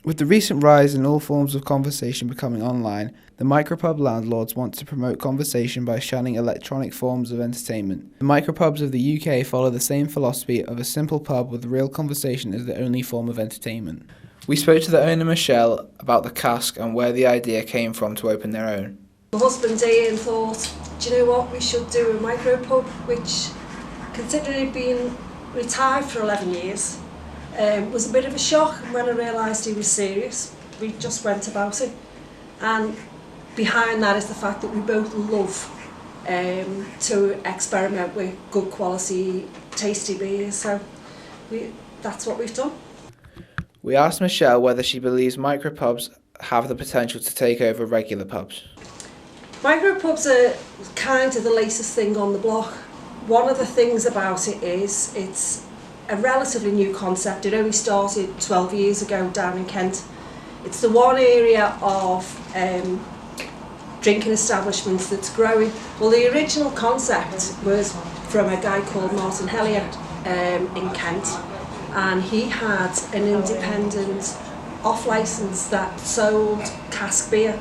With the recent rise in all forms of conversation becoming online, the micropub landlords want to promote conversation by shunning electronic forms of entertainment. The micropubs of the UK follow the same philosophy of a simple pub with real conversation as the only form of entertainment. We spoke to the owner Michelle about the Cask and where the idea came from to open their own. My husband Ian thought, do you know what, we should do a micropub, which, considering he'd been retired for 11 years, was a bit of a shock. And when I realised he was serious, we just went about it. And behind that is the fact that we both love to experiment with good quality, tasty beers. So that's what we've done. We asked Michelle whether she believes micropubs have the potential to take over regular pubs. Micropubs are kind of the latest thing on the block. One of the things about it is it's a relatively new concept. It only started 12 years ago down in Kent. It's the one area of drinking establishments that's growing. Well, the original concept was from a guy called Martin Hellier in Kent, and he had an independent off-licence that sold cask beer.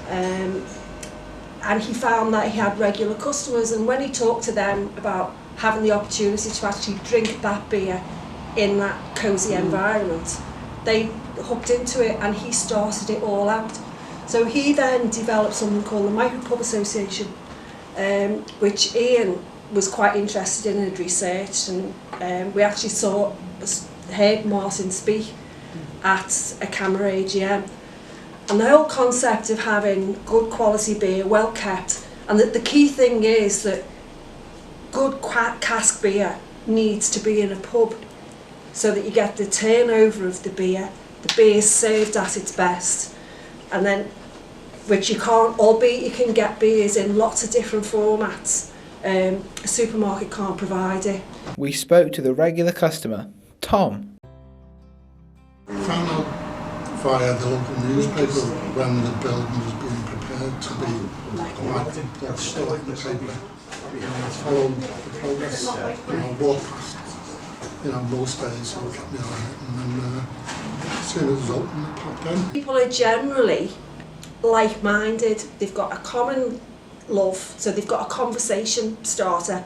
And he found that he had regular customers, and when he talked to them about having the opportunity to actually drink that beer in that cosy environment, they hooked into it, and he started it all out. So he then developed something called the Micropub Association, which Ian was quite interested in and had researched, and we actually heard Martin speak at a Camera AGM. And the whole concept of having good quality beer, well kept, and that the key thing is that good cask beer needs to be in a pub so that you get the turnover of the beer is served at its best, and then, which you can't, albeit you can get beers in lots of different formats, a supermarket can't provide it. We spoke to the regular customer, Tom. Found out via the local newspaper when the building was being prepared to be like still in the paper. Followed the progress, walked past, most days, and then as soon as it was open, it popped in. People are generally like-minded. They've got a common love, so they've got a conversation starter,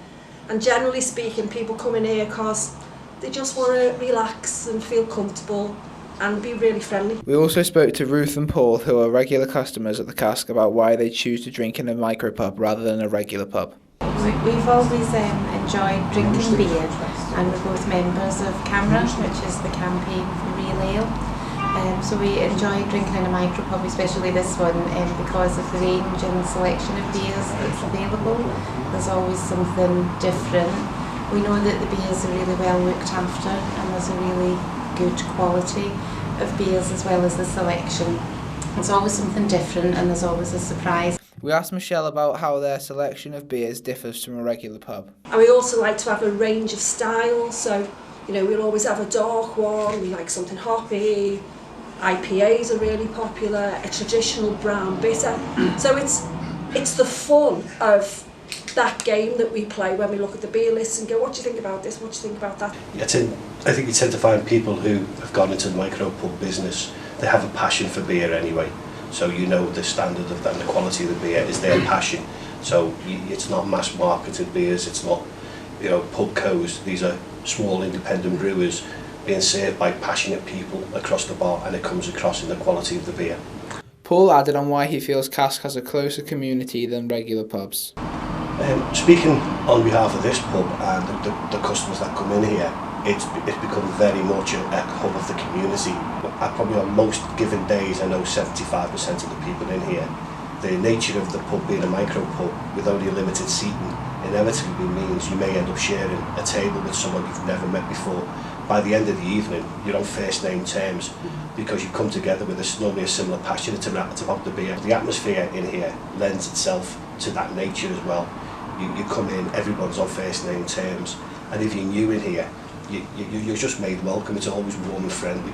and generally speaking, people come in here because they just want to relax and feel comfortable and be really friendly. We also spoke to Ruth and Paul, who are regular customers at the Cask, about why they choose to drink in a micropub rather than a regular pub. We've always enjoyed drinking beer, and we're both members of CAMRA, which is the campaign for Real Ale. So we enjoy drinking in a micropub, especially this one, because of the range and selection of beers that's available. There's always something different. We know that the beers are really well looked after, and there's a really good quality of beers as well as the selection. There's always something different, and there's always a surprise. We asked Michelle about how their selection of beers differs from a regular pub. And we also like to have a range of styles, so we'll always have a dark one, we like something hoppy, IPAs are really popular, a traditional brown bitter. So it's the fun of that game that we play when we look at the beer list and go, what do you think about this, what do you think about that? I think you tend to find people who have gone into the micropub business, they have a passion for beer anyway. So the standard of that and the quality of the beer is their passion. So it's not mass marketed beers, it's not pubcos. These are small independent brewers being served by passionate people across the bar, and it comes across in the quality of the beer. Paul added on why he feels Cask has a closer community than regular pubs. Speaking on behalf of this pub and the customers that come in here, it's become very much a hub of the community. Probably on most given days, I know 75% of the people in here. The nature of the pub being a micropub with only limited seating inevitably means you may end up sharing a table with someone you've never met before. By the end of the evening, you're on first name terms because you come together with normally a similar passion. It's about the beer. The atmosphere in here lends itself to that nature as well. You come in, everyone's on first name terms, and if you're new in here, you're just made welcome. It's always warm and friendly.